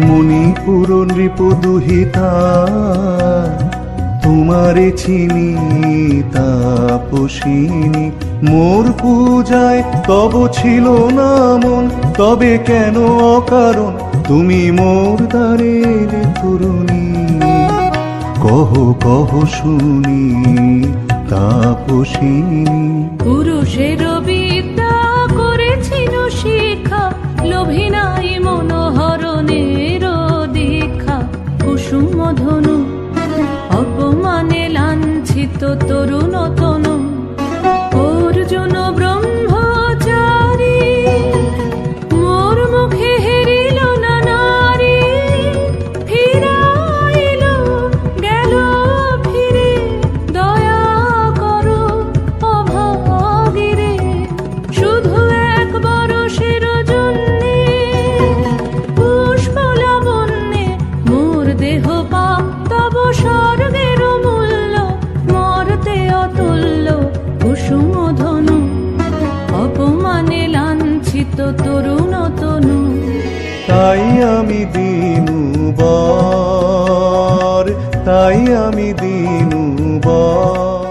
মণিপুর নৃপদুহিতা তোমারে চিনি তাপসিনী, মোর পূজায় তব ছিল না মন, তবে কেন অকারণ তুমি মোর দ্বারের তরুণী। কহ কহ শুনি তাপসিনী। পুরুষের বিদ্যা করেছিল শিক্ষা, লোভী নাই মনোহরণের দীক্ষা। কুসুম ধনু অপমানে লাঞ্ছিত তরুণ তনু, অর্জুন ব্রহ্মচারী মোর মুখে হেরিল না নারী। ফিরাইল গেল ফিরে দয়া করো অভাগীরে, শুধু এক বরষের জন্যে পুষ্প লাবণ্যে মোর দেহ পাপ। তব স্বর্গের মূল্য মরতে অতুল্য। কুসুম ধনু অপমানে লাঞ্ছিত তরুণ তনু। তাই আমি দিনু বর, তাই আমি দিনু বর।